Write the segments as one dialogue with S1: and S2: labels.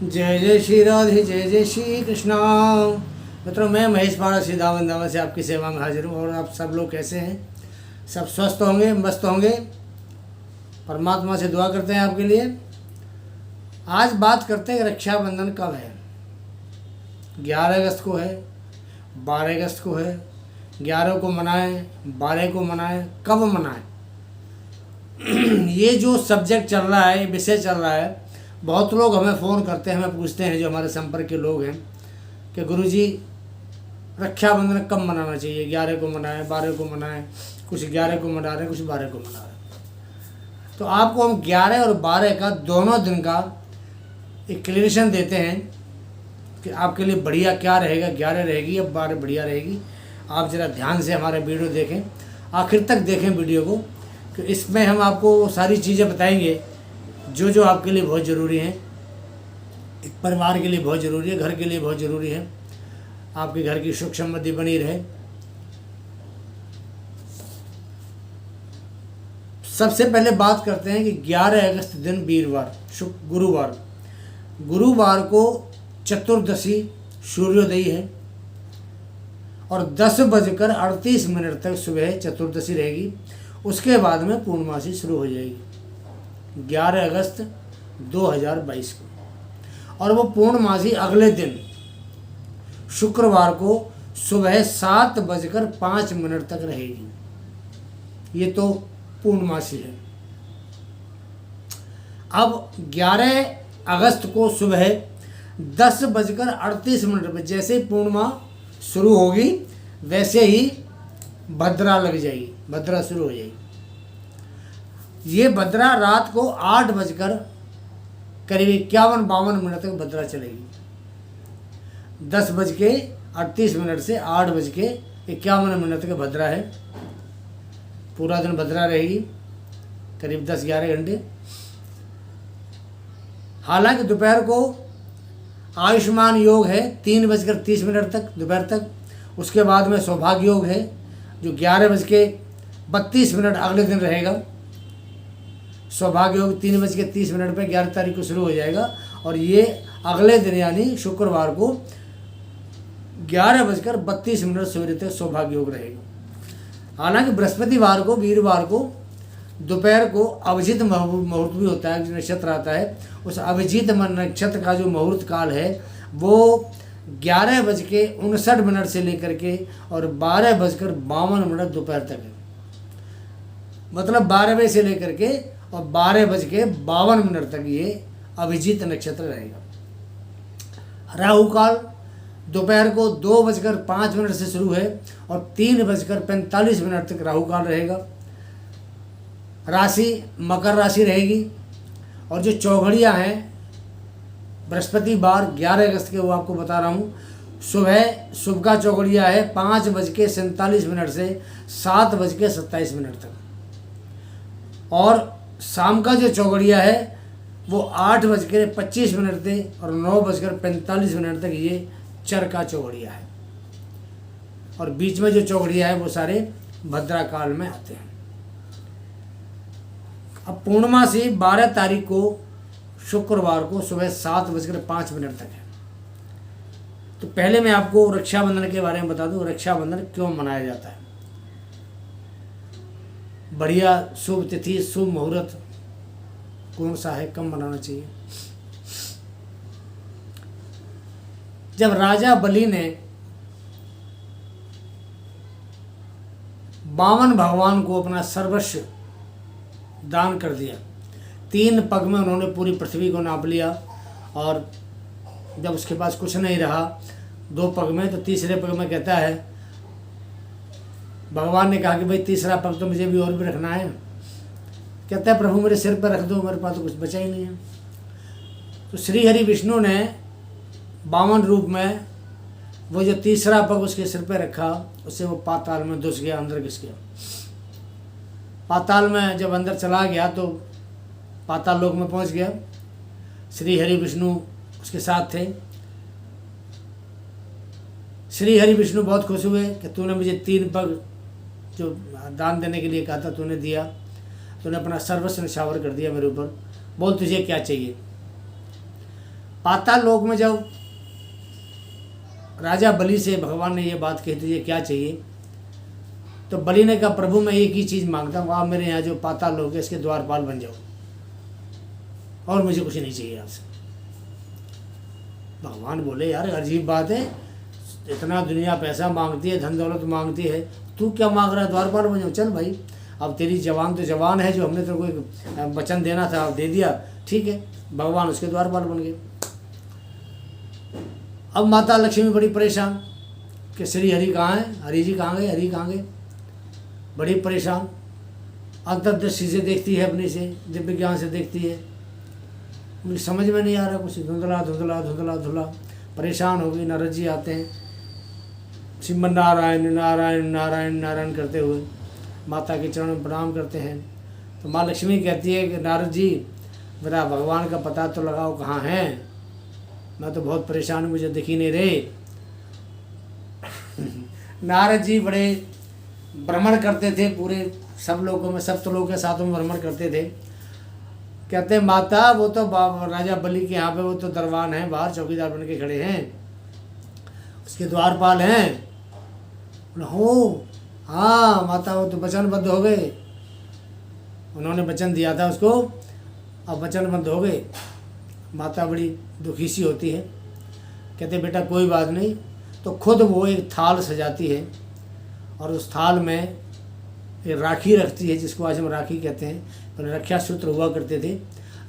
S1: जय जय श्री राधे, जय जय श्री कृष्णा। मित्रों, मैं महेश पाड़ा सीधा वृंदावन से आपकी सेवा में हाजिर हूँ। और आप सब लोग कैसे हैं? सब स्वस्थ होंगे, मस्त होंगे। परमात्मा से दुआ करते हैं आपके लिए। आज बात करते हैं रक्षाबंधन कब है। 11 अगस्त को है, 12 अगस्त को है। 11 को मनाएं, 12 को मनाएं, कब मनाएं? ये जो सब्जेक्ट चल रहा है, विषय चल रहा है, बहुत लोग हमें फ़ोन करते हैं, हमें पूछते हैं, जो हमारे संपर्क के लोग हैं, कि गुरुजी रक्षाबंधन कब मनाना चाहिए? 11 को मनाएं, 12 को मनाएं, कुछ 11 को मना रहे हैं, कुछ 12 को मना रहे हैं। तो आपको हम 11 और 12 का दोनों दिन का एक क्लियरेशन देते हैं कि आपके लिए बढ़िया क्या रहेगा, 11 रहेगी या 12 बढ़िया रहेगी। आप ज़रा ध्यान से हमारे वीडियो देखें, आखिर तक देखें वीडियो को, कि इसमें हम आपको सारी चीज़ें बताएंगे जो आपके लिए बहुत ज़रूरी हैं। एक परिवार के लिए बहुत ज़रूरी है, घर के लिए बहुत ज़रूरी है, आपके घर की सुख समृद्धि बनी रहे। सबसे पहले बात करते हैं कि 11 अगस्त दिन वीरवार, गुरुवार को चतुर्दशी सूर्योदयी है और 10:38 तक सुबह चतुर्दशी रहेगी। उसके बाद में पूर्णमासी शुरू हो जाएगी 11 अगस्त 2022 को। और वो पूर्णमासी अगले दिन शुक्रवार को सुबह 7:05 तक रहेगी। ये तो पूर्णमासी है। अब 11 अगस्त को सुबह 10:38 पर जैसे ही पूर्णिमा शुरू होगी, वैसे ही भद्रा लग जाएगी, भद्रा शुरू हो जाएगी। ये भद्रा रात को 8 बजकर करीब 51-52 तक भद्रा चलेगी। 10:38 से 8:51 तक भद्रा है। पूरा दिन भद्रा रहेगी, करीब 10-11 घंटे। हालांकि दोपहर को आयुष्मान योग है 3:30 तक, दोपहर तक। उसके बाद में सौभाग्य योग है जो 11:32 अगले दिन रहेगा। सौभाग्य योग 3:30 पर 11 तारीख को शुरू हो जाएगा और ये अगले दिन यानी शुक्रवार को 11:32 सवेरे तक सौभाग्य योग रहेगा। हालांकि बृहस्पतिवार को, वीरवार को दोपहर को अभिजीत मुहूर्त भी होता है, जो नक्षत्र आता है। उस अभिजीत नक्षत्र का जो मुहूर्त काल है वो 11:59 से लेकर के और 12:52 दोपहर तक है। मतलब 12 बजे से लेकर के और 12:52 तक ये अभिजीत नक्षत्र रहेगा। राहु काल दोपहर को 2:05 से शुरू है और 3:45 तक राहु काल रहेगा। राशि मकर राशि रहेगी। और जो चौघड़ियाँ हैं बृहस्पतिवार 11 अगस्त के, वो आपको बता रहा हूँ। सुबह शुभ का चौघड़िया है 5:47 से 7:27 तक। और शाम का जो चौघड़िया है वो 8:25 से और 9:45 तक ये चर का चौघड़िया है। और बीच में जो चौघड़िया है वो सारे भद्रा काल में आते हैं। अब पूर्णमासी 12 तारीख को शुक्रवार को सुबह 7:05 तक है। तो पहले मैं आपको रक्षाबंधन के बारे में बता दूं, रक्षाबंधन क्यों मनाया जाता है। बढ़िया शुभ तिथि, शुभ मुहूर्त कौन सा है, कब मनाना चाहिए? जब राजा बलि ने वामन भगवान को अपना सर्वस्व दान कर दिया, 3 पग में उन्होंने पूरी पृथ्वी को नाप लिया। और जब उसके पास कुछ नहीं रहा 2 पग में, तो तीसरे पग में कहता है, भगवान ने कहा कि भाई तीसरा पग तो मुझे भी और भी रखना है। कहता है प्रभु मेरे सिर पर रख दो, मेरे पास तो कुछ बचा ही नहीं है। तो श्री हरि विष्णु ने वामन रूप में वो जो तीसरा पग उसके सिर पर रखा, उससे वो पाताल में घुस गया, अंदर घुस गया। पाताल में जब अंदर चला गया तो पाताल लोक में पहुंच गया। श्री हरि विष्णु उसके साथ थे। श्री हरि विष्णु बहुत खुश हुए कि तूने मुझे 3 पग जो दान देने के लिए कहा था तूने दिया, तूने अपना सर्वस्व निछावर कर दिया मेरे ऊपर। बोल तुझे क्या चाहिए। पाताल लोक में जब राजा बलि से भगवान ने ये बात कही थी, ये क्या चाहिए, तो बलि ने कहा प्रभु मैं एक ही चीज़ मांगता हूँ, आप मेरे यहाँ जो पाताल लोक है इसके द्वारपाल बन जाओ, और मुझे कुछ नहीं चाहिए आपसे। भगवान बोले यार अजीब बात है, इतना दुनिया पैसा मांगती है, धन दौलत मांगती है, तू क्या मांग रहा है, द्वारपाल बन जाओ। चल भाई, अब तेरी जवान तो जवान है, जो हमने तेरे को एक वचन देना था दे दिया, ठीक है। भगवान उसके द्वारपाल बन गए। अब माता लक्ष्मी बड़ी परेशान कि श्री हरि कहाँ है, हरि जी कहाँ गए, हरि कहाँ गए, बड़ी परेशान। अंतर्दृष्टि से देखती है, अपनी से दिव्य ज्ञान से देखती है, मुझे समझ में नहीं आ रहा कुछ, धुंधला धुंधला धुंधला धुंधला, परेशान हो गई। नारद जी आते हैं, श्रीमन नारायण नारायण नारायण नारायण करते हुए माता के चरणों में प्रणाम करते हैं। तो माँ लक्ष्मी कहती है कि नारद जी मेरा भगवान का पता तो लगाओ कहाँ हैं, मैं तो बहुत परेशान हूँ, मुझे दिख ही नहीं रहे। नारद जी बड़े भ्रमण करते थे, पूरे सब लोगों में, सप्तलोक के साथों में भ्रमण करते थे। कहते हैं माता वो तो राजा बलि के यहाँ पे वो तो दरबान हैं, बाहर चौकीदार बन के खड़े हैं, उसके द्वारपाल हैं। हो हाँ माता, वो तो वचनबद्ध हो गए, उन्होंने वचन दिया था उसको, अब वचनबद्ध हो गए। माता बड़ी दुखी सी होती है, कहते बेटा कोई बात नहीं। तो खुद वो एक थाल सजाती है और उस थाल में एक राखी रखती है, जिसको आज हम राखी कहते हैं, पहले रक्षा सूत्र हुआ करते थे,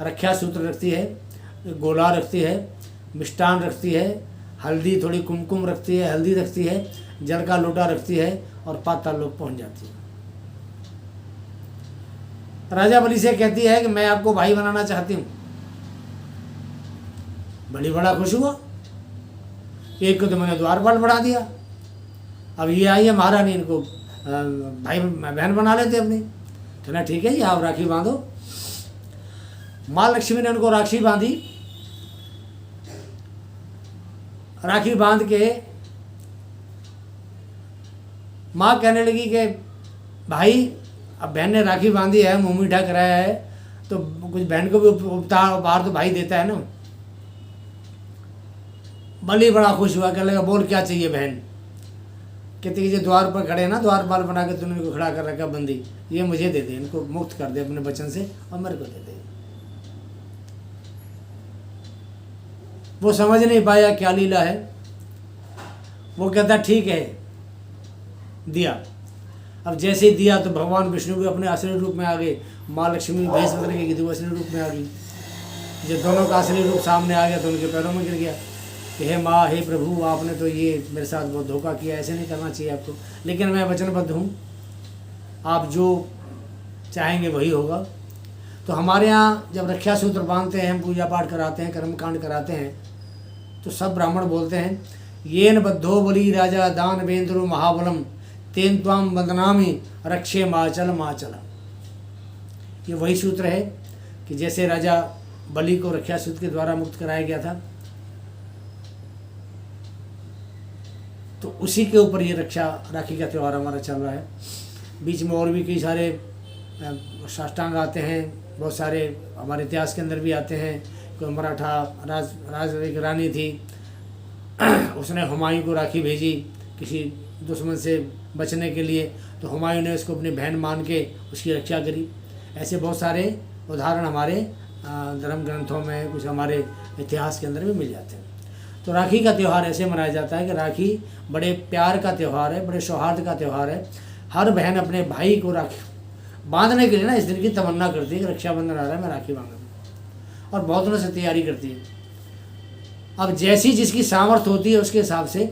S1: रक्षा सूत्र रखती है, गोला रखती है, मिष्टान रखती है, हल्दी थोड़ी कुमकुम रखती है, हल्दी रखती है, जल का लोटा रखती है और पाताल लोक पहुँच जाती है। राजा बलि से कहती है कि मैं आपको भाई बनाना चाहती हूँ। बलि बड़ा खुश हुआ, एक को तो मैंने द्वारपाल बढ़ा दिया, अब ये आई है महारानी, इनको भाई बहन बना लेते अपनी। कहना ठीक है जी, आप राखी बांधो। माँ लक्ष्मी ने उनको राखी बांधी, राखी बांध के माँ कहने लगी कि भाई अब बहन ने राखी बांधी है, मुँह मीठा कराया है, तो कुछ बहन को भी उपहार तो भाई देता है ना। बलि बड़ा खुश हुआ, कहने लगा बोल क्या चाहिए बहन। कहती कि जो द्वार पर खड़े हैं ना, द्वारपाल बना के तूने इनको खड़ा कर रखा बंदी, ये मुझे दे दे, इनको मुक्त कर दे अपने वचन से और मेरे को दे दे। वो समझ नहीं पाया क्या लीला है, वो कहता ठीक है, दिया। अब जैसे ही दिया तो भगवान विष्णु भी अपने असली रूप में आ गए, माँ लक्ष्मी भैंस बदल के थी वो असली रूप में आ गई। जब दोनों का असली रूप सामने आ गया तो उनके पैरों में गिर गया कि हे माँ हे प्रभु, आपने तो ये मेरे साथ बहुत धोखा किया, ऐसे नहीं करना चाहिए आपको, लेकिन मैं वचनबद्ध हूँ, आप जो चाहेंगे वही होगा। तो हमारे यहाँ जब रक्षा सूत्र बांधते हैं, हम पूजा पाठ कराते हैं, कर्मकांड कराते हैं, तो सब ब्राह्मण बोलते हैं येन बद्धो बलि राजा दानवेंद्रो महाबलम तेन त्वाम वंदनामि रक्षे माचल माचल। ये वही सूत्र है कि जैसे राजा बलि को रक्षा सूत्र के द्वारा मुक्त कराया गया था, तो उसी के ऊपर ये राखी का त्यौहार हमारा चल रहा है। बीच में और भी कई सारे साष्टांग आते हैं, बहुत सारे हमारे इतिहास के अंदर भी आते हैं। कोई मराठा राज एक रानी थी, उसने हुमायूं को राखी भेजी किसी दुश्मन से बचने के लिए, तो हुमायूं ने उसको अपनी बहन मान के उसकी रक्षा करी। ऐसे बहुत सारे उदाहरण हमारे धर्म ग्रंथों में, कुछ हमारे इतिहास के अंदर भी मिल जाते हैं। तो राखी का त्यौहार ऐसे मनाया जाता है कि राखी बड़े प्यार का त्यौहार है, बड़े सौहार्द का त्यौहार है। हर बहन अपने भाई को राखी बांधने के लिए ना इस दिन की तमन्ना करती है कि रक्षाबंधन आ रहा है, मैं राखी बांधूँ, और बहुत दिनों से तैयारी करती है। अब जैसी जिसकी सामर्थ्य होती है उसके हिसाब से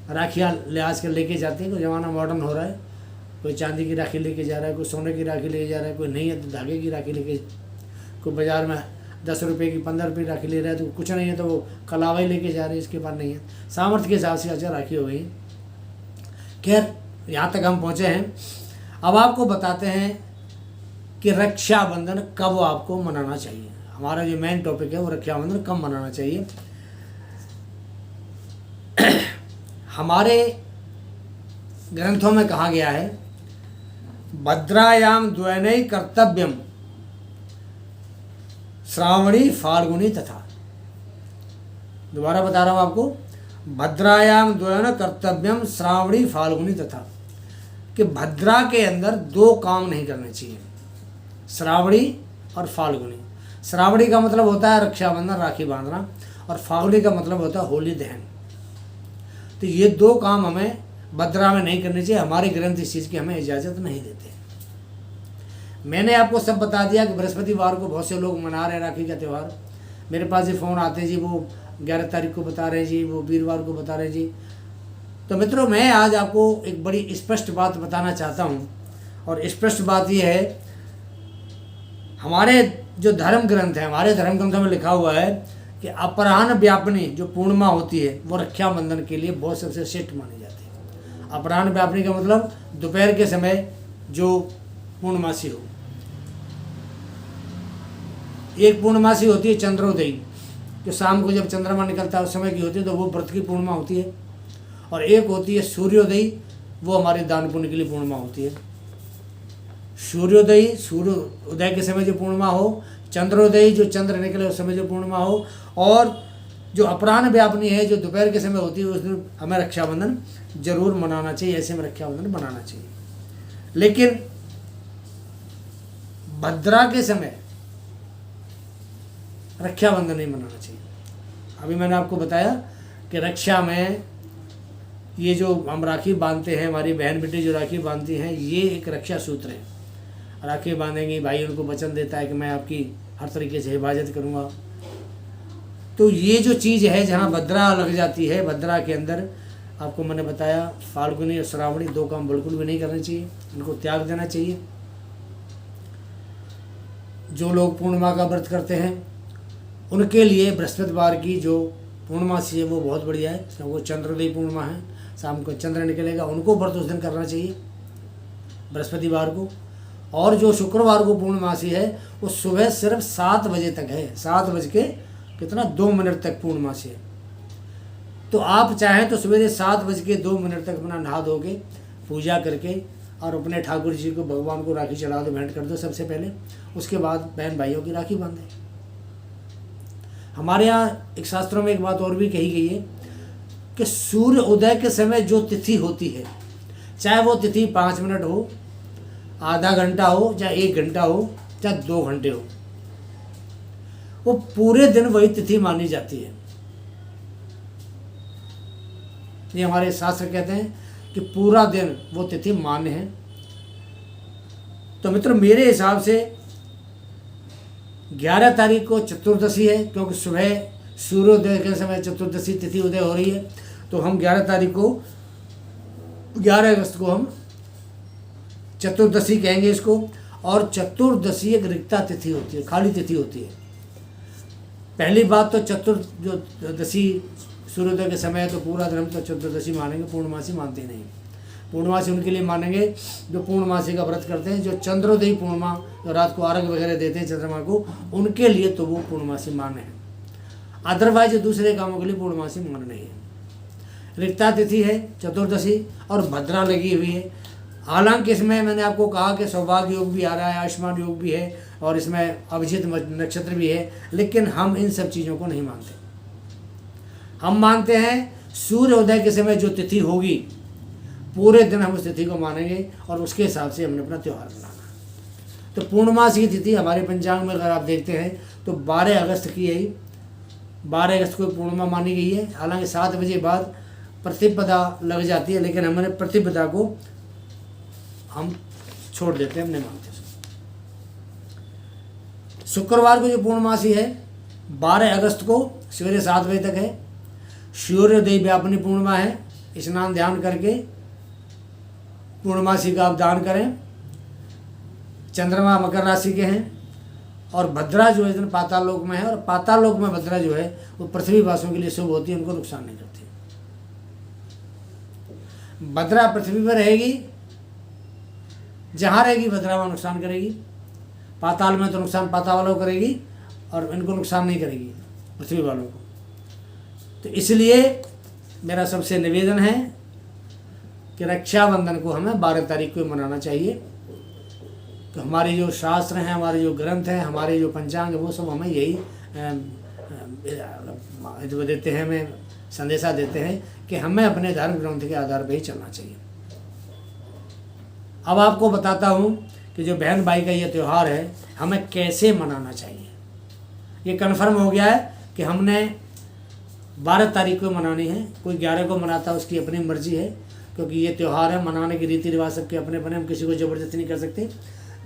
S1: राखियाँ लिहाज कर लेके जाते हैं। कोई ज़माना मॉडर्न हो रहा है, कोई चांदी की राखी लेके जा रहा है, कोई सोने की राखी लेके जा रहा है, कोई नहीं है तो धागे की राखी लेके, कोई बाज़ार में 10 रुपये की 15 रुपये राखी ले रहा है, तो कुछ नहीं है तो वो कलावा ही लेके जा रहे हैं, इसके पास नहीं है। सामर्थ्य के हिसाब से अच्छा राखी हो गई। खैर यहाँ तक हम पहुँचे हैं। अब आपको बताते हैं कि रक्षाबंधन कब आपको मनाना चाहिए। हमारा जो मेन टॉपिक है वो रक्षाबंधन कब मनाना चाहिए। हमारे ग्रंथों में कहा गया है भद्रायाम द्वैनई कर्तव्यम श्रावणी फाल्गुनी तथा। दोबारा बता रहा हूँ आपको, भद्रायाम द्वयन कर्तव्यम श्रावणी फाल्गुनी तथा, कि भद्रा के अंदर दो काम नहीं करने चाहिए, श्रावणी और फाल्गुनी। श्रावणी का मतलब होता है रक्षाबंधन, राखी बांधना, और फाल्गुनी का मतलब होता है होली दहन। तो ये दो काम हमें भद्रा में नहीं करने चाहिए, हमारे ग्रंथ इस चीज़ की हमें इजाज़त नहीं देते। मैंने आपको सब बता दिया कि बृहस्पतिवार को बहुत से लोग मना रहे हैं राखी का त्यौहार। मेरे पास ये फ़ोन आते हैं जी, वो 11 तारीख को बता रहे हैं जी, वो वीरवार को बता रहे हैं जी। तो मित्रों, मैं आज आपको एक बड़ी स्पष्ट बात बताना चाहता हूँ, और स्पष्ट बात ये है, हमारे जो धर्म ग्रंथ हैं, हमारे धर्म ग्रंथों में लिखा हुआ है कि अपराह्न व्यापनी जो पूर्णिमा होती है वो रक्षाबंधन के लिए बहुत सबसे श्रेष्ठ मानी जाती है। अपराह्न व्यापनी का मतलब दोपहर के समय जो पूर्णमासी हो। एक पूर्णमासी होती है चंद्रोदयी, जो शाम को जब चंद्रमा निकलता है उस समय की होती है, तो वो व्रत की पूर्णिमा होती है। और एक होती है सूर्योदयी, वो हमारे दान पुण्य के लिए पूर्णिमा होती है। सूर्योदयी, सूर्य उदय के समय जो पूर्णिमा हो, चंद्रोदयी जो चंद्र निकले उस समय जो पूर्णिमा हो, और जो अपराह्न व्यापनी है जो दोपहर के समय होती है, उस दिन हमें रक्षाबंधन जरूर मनाना चाहिए, ऐसे में रक्षाबंधन मनाना चाहिए। लेकिन भद्रा के समय रक्षाबंधन नहीं मनाना चाहिए। अभी मैंने आपको बताया कि रक्षा में ये जो हम राखी बांधते हैं, हमारी बहन बेटी जो राखी बांधती हैं, ये एक रक्षा सूत्र है। राखी बांधेंगी, भाई उनको वचन देता है कि मैं आपकी हर तरीके से हिफाजत करूँगा। तो ये जो चीज़ है, जहाँ भद्रा लग जाती है, भद्रा के अंदर आपको मैंने बताया फाल्गुनी और श्रावणी दो काम बिल्कुल भी नहीं करने चाहिए, इनको त्याग देना चाहिए। जो लोग पूर्णिमा का व्रत करते हैं उनके लिए बृहस्पतिवार की जो पूर्णमासी है वो बहुत बढ़िया है, वो चंद्रोदय पूर्णिमा है, शाम को चंद्र निकलेगा, उनको व्रत उस दिन करना चाहिए बृहस्पतिवार को। और जो शुक्रवार को पूर्णमासी है वो सुबह सिर्फ 7 बजे तक है, 7:2 तक पूर्णमासी है। तो आप चाहें तो सवेरे 7:02 तक अपना नहा धो के पूजा करके और अपने ठाकुर जी को, भगवान को राखी चढ़ा दो, भेंट कर दो सबसे पहले। उसके बाद बहन भाइयों की राखी बांधें। हमारे यहाँ एक शास्त्रों में एक बात और भी कही गई है कि सूर्य उदय के समय जो तिथि होती है, चाहे वो तिथि 5 मिनट हो, आधा घंटा हो, चाहे 1 घंटा हो, चाहे 2 घंटे हो, वो पूरे दिन वही तिथि मानी जाती है। ये हमारे शास्त्र कहते हैं कि पूरा दिन वो तिथि मान्य है। तो मित्रों, मेरे हिसाब से 11 तारीख को चतुर्दशी है, क्योंकि सुबह सूर्योदय के समय चतुर्दशी तिथि उदय हो रही है। तो हम 11 तारीख को, 11 अगस्त को हम चतुर्दशी कहेंगे इसको। और चतुर्दशी एक रिक्ता तिथि होती है, खाली तिथि होती है। पहली बात तो चतुर्दशी सूर्योदय के समय है, तो पूरा दिन हम तो चतुर्दशी मानेंगे, पूर्णमासी मानते नहीं। पूर्णमासी उनके लिए मानेंगे जो पूर्णमासी का व्रत करते हैं। जो चंद्रोदयी पूर्णिमा, जो रात को अर्घ्य वगैरह देते हैं चंद्रमा को, उनके लिए तो वो पूर्णमासी मान्य है। अदरवाइज दूसरे कामों के लिए पूर्णमासी मान्य नहीं है। रिक्ता तिथि है चतुर्दशी, और भद्रा लगी हुई है। हालांकि इसमें मैंने आपको कहा कि सौभाग्य योग भी आ रहा है, आयुष्मान योग भी है, और इसमें अभिजित नक्षत्र भी है, लेकिन हम इन सब चीज़ों को नहीं मानते। हम मानते हैं सूर्य उदय के समय जो तिथि होगी, पूरे दिन हम उस तिथि को मानेंगे और उसके हिसाब से हमने अपना त्यौहार मनाना। तो पूर्णमासी की तिथि हमारे पंचांग में अगर आप देखते हैं तो 12 अगस्त की है, 12 अगस्त को पूर्णिमा मानी गई है। हालांकि 7 बजे बाद प्रतिपदा लग जाती है, लेकिन हमने प्रतिपदा को हम छोड़ देते हैं, हम नहीं मानते। शुक्रवार को जो पूर्णमासी है 12 अगस्त को सवेरे 7 बजे तक है। सूर्योदय व्यापनी पूर्णिमा है। स्नान ध्यान करके पूर्णमासी का आप दान करें। चंद्रमा मकर राशि के हैं। और भद्रा जो है पाताल लोक में है, और पाताल लोक में भद्रा जो है वो पृथ्वी वासियों के लिए शुभ होती है, उनको नुकसान नहीं करती। भद्रा पृथ्वी पर रहेगी, जहाँ रहेगी भद्रा वहाँ नुकसान करेगी। पाताल में तो नुकसान पाताल वालों को करेगी और इनको नुकसान नहीं करेगी, पृथ्वी वालों को। तो इसलिए मेरा सबसे निवेदन है कि रक्षाबंधन को हमें 12 तारीख को मनाना चाहिए। तो हमारे जो शास्त्र हैं, हमारे जो ग्रंथ हैं, हमारे जो पंचांग है, वो सब हमें यही देते हैं, हमें संदेशा देते हैं कि हमें अपने धर्म ग्रंथ के आधार पर ही चलना चाहिए। अब आपको बताता हूँ कि जो बहन भाई का ये त्यौहार है हमें कैसे मनाना चाहिए। ये कन्फर्म हो गया है कि हमने 12 तारीख को मनानी है, कोई 11 को मनाता है, उसकी अपनी मर्जी है, क्योंकि ये त्यौहार है, मनाने के रीति रिवाज सबके अपने अपने, हम किसी को ज़बरदस्ती नहीं कर सकते,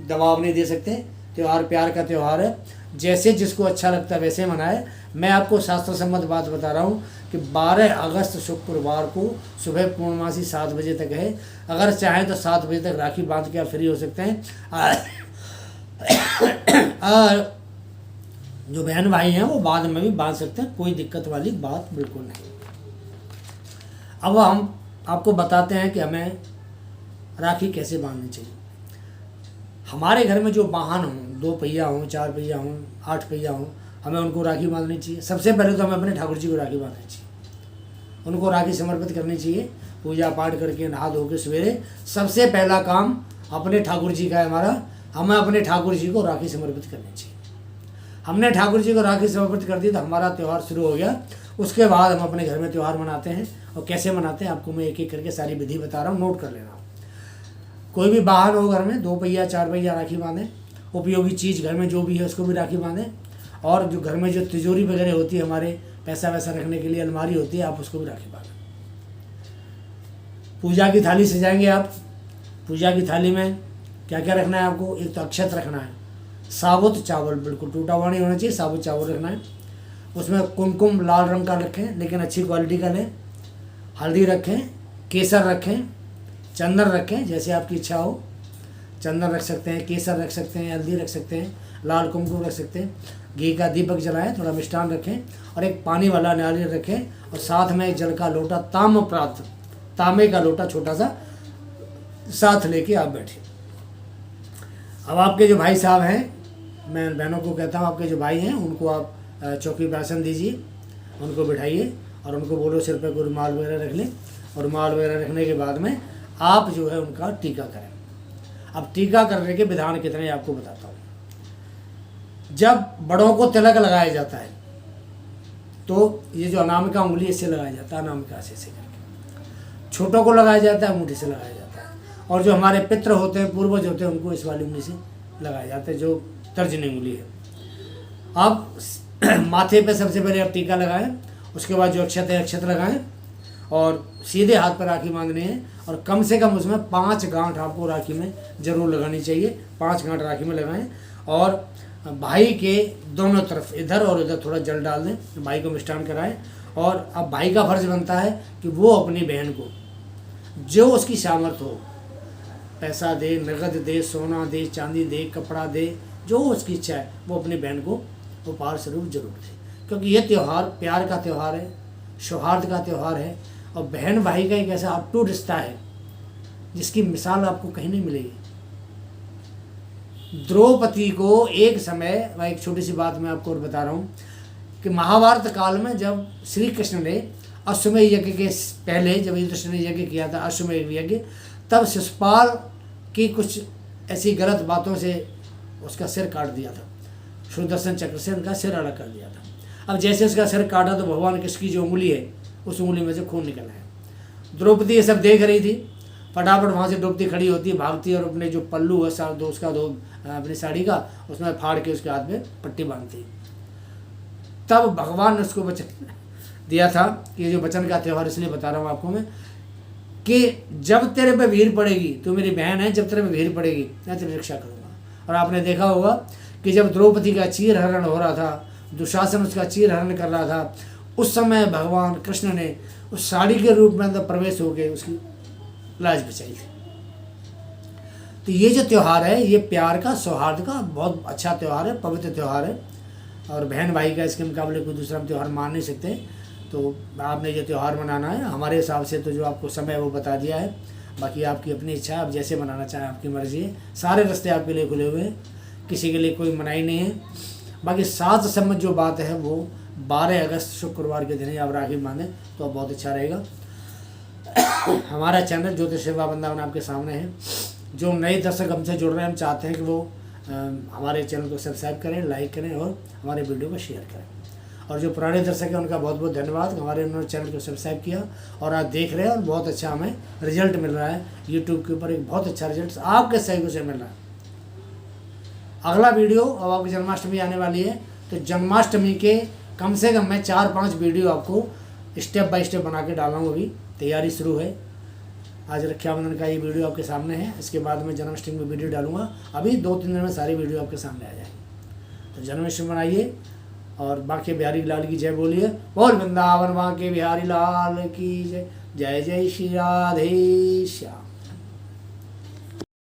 S1: दबाव नहीं दे सकते। त्यौहार प्यार का त्यौहार है, जैसे जिसको अच्छा लगता है वैसे मनाए। मैं आपको शास्त्र सम्मत बात बता रहा हूँ कि 12 अगस्त शुक्रवार को सुबह पूर्णमासी 7 बजे तक है। अगर चाहें तो 7 बजे तक राखी बांध के आप फ्री हो सकते हैं। और जो बहन भाई हैं वो बाद में भी बांध सकते हैं, कोई दिक्कत वाली बात बिल्कुल नहीं। अब हम आपको बताते हैं कि हमें राखी कैसे बांधनी चाहिए। हमारे घर में जो वाहन हों, 2 पहिया हों, 4 पहिया हों, 8 पहिया हों, हमें उनको राखी बांधनी चाहिए। सबसे पहले तो हमें अपने ठाकुर जी को राखी बांधनी चाहिए, उनको राखी समर्पित करनी चाहिए। पूजा पाठ करके नहा धो के सवेरे सबसे पहला काम अपने ठाकुर जी का है हमारा, हमें अपने ठाकुर जी को राखी समर्पित करनी चाहिए। हमने ठाकुर जी को राखी समर्पित कर दी तो हमारा त्यौहार शुरू हो गया। उसके बाद हम अपने घर में त्यौहार मनाते हैं, और कैसे मनाते हैं आपको मैं एक एक करके सारी विधि बता रहा हूँ, नोट कर लेना। कोई भी वाहन हो घर में, 2 पहिया 4 पहिया राखी बांधें। उपयोगी चीज़ घर में जो भी है उसको भी राखी बांधें। और जो घर में जो तिजोरी वगैरह होती है हमारे, पैसा वैसा रखने के लिए अलमारी होती है, आप उसको भी राखी बांधें। पूजा की थाली सजाएंगे आप। पूजा की थाली में क्या क्या रखना है आपको? एक तो अक्षत रखना है, साबुत चावल, बिल्कुल टूटा हुआ नहीं होना चाहिए, साबुत चावल रखना है। उसमें कुमकुम लाल रंग का रखें, लेकिन अच्छी क्वालिटी का लें। हल्दी रखें, केसर रखें, चंदन रखें, जैसे आपकी इच्छा हो। चंदन रख सकते हैं, केसर रख सकते हैं, हल्दी रख सकते हैं, लाल कुमकुम रख सकते हैं। घी का दीपक जलाएं, थोड़ा मिष्ठान रखें, और एक पानी वाला नारियल रखें, और साथ में एक जल का लोटा, तांबे का लोटा छोटा सा साथ लेके आप बैठे। अब आपके जो भाई साहब हैं, मैं बहनों को कहता हूँ, आपके जो भाई हैं उनको आप चौकी पर आसन दीजिए, उनको बिठाइए, और उनको बोलो सिर पे कोई रुमाल वगैरह रख लें। और रुमाल वगैरह रखने के बाद में आप जो है उनका टीका करें। अब टीका करने के विधान कितने आपको बताता हूँ। जब बड़ों को तिलक लगाया जाता है तो ये जो अनामिका उंगली इससे लगाया जाता है, अनामिका से करके। छोटों को लगाया जाता है, अंगूठी से लगाया जाता है। और जो हमारे पितृ होते हैं, पूर्वज होते हैं, उनको इस वाली उंगली से लगाया जाता है, जो तर्जनी उंगली है। आप माथे पे सबसे पहले आप टीका लगाएं, उसके बाद जो अक्षत है अक्षत लगाएं, और सीधे हाथ पर राखी बांधनी है। और कम से कम उसमें 5 गांठ आपको राखी में ज़रूर लगानी चाहिए। 5 गांठ राखी में लगाएं, और भाई के दोनों तरफ इधर और उधर थोड़ा जल डाल दें, भाई को मिष्ठान कराएं। और अब भाई का फर्ज बनता है कि वो अपनी बहन को जो उसकी सामर्थ्य हो, पैसा दे, नगद दे, सोना दे, चांदी दे, कपड़ा दे, जो उसकी इच्छा है वो अपनी बहन को उपहार स्वरूप जरूर दे। क्योंकि ये त्यौहार प्यार का त्यौहार है, सौहार्द का त्यौहार है, और बहन भाई का एक ऐसा अटूट रिश्ता है जिसकी मिसाल आपको कहीं नहीं मिलेगी। द्रौपदी को एक समय, मैं एक छोटी सी बात मैं आपको और बता रहा हूँ कि महाभारत काल में जब श्री कृष्ण ने अश्वमेध यज्ञ के पहले, जब युधिष्ठिर ने यज्ञ किया था अश्वमेध यज्ञ, तब शिशुपाल की कुछ ऐसी गलत बातों से उसका सिर काट दिया था। सुदर्शन चक्र से उनका सिर अलग कर दिया था। अब जैसे उसका सिर काटा तो भगवान कृष्ण की जो उंगली है उस उंगली में से खून निकल आया। द्रौपदी ये सब देख रही थी, फटाफट वहाँ से द्रौपदी खड़ी होती, भागती, और अपने जो पल्लू है अपनी साड़ी का, उसमें फाड़ के उसके हाथ में पट्टी बांधती। तब भगवान ने उसको वचन दिया था, ये जो वचन का त्यौहार इसलिए बता रहा हूँ आपको मैं, कि जब तेरे पे भीड़ पड़ेगी, तू मेरी बहन है, जब तेरे पे भीड़ पड़ेगी मैं तेरी रक्षा करूँगा। और आपने देखा होगा कि जब द्रौपदी का चीर हरण हो रहा था, दुशासन उसका चीर हरण कर रहा था, उस समय भगवान कृष्ण ने उस साड़ी के रूप में अंदर प्रवेश होकर उसकी लाज बचाई थी। तो ये जो त्यौहार है ये प्यार का, सौहार्द का बहुत अच्छा त्यौहार है, पवित्र त्यौहार है। और बहन भाई का इसके मुकाबले कोई दूसरा त्यौहार मान नहीं सकते। तो आपने जो त्यौहार मनाना है हमारे हिसाब से तो जो आपको समय है वो बता दिया है, बाकी आपकी अपनी इच्छा है, आप जैसे मनाना चाहें आपकी मर्जी है। सारे रास्ते आपके लिए खुले हुए हैं, किसी के लिए कोई मनाही नहीं है। बाकी शास्त्र सम्मत जो बात है वो 12 अगस्त शुक्रवार के दिन ही आप राखी बांधें तो बहुत अच्छा रहेगा। हमारा चैनल ज्योतिष सेवा वृंदावन आपके सामने है। जो नए दर्शक हमसे जुड़ रहे हैं, हम चाहते हैं कि वो हमारे चैनल को सब्सक्राइब करें, लाइक करें और हमारे वीडियो को शेयर करें। और जो पुराने दर्शक हैं उनका बहुत बहुत धन्यवाद, हमारे उन्होंने चैनल को सब्सक्राइब किया और आज देख रहे हैं और बहुत अच्छा हमें रिजल्ट मिल रहा है। यूट्यूब के ऊपर एक बहुत अच्छा रिजल्ट आपके सहयोग से मिल रहा है। अगला वीडियो अब आपकी जन्माष्टमी आने वाली है, तो जन्माष्टमी के कम से कम मैं 4-5 वीडियो आपको स्टेप बाय स्टेप बना के डाला हूँ। अभी तैयारी शुरू है। आज रक्षाबंधन का ये वीडियो आपके सामने है, इसके बाद मैं जन्माष्टमी में वीडियो डालूंगा। अभी 2-3 दिन में सारी वीडियो आपके सामने आ जाएगी। तो जन्माष्टमी बनाइए और बांके बिहारी लाल की जय बोलिए। बोल वृंदावन बांके बिहारी लाल की जय। जय जय श्री राधे श्याम।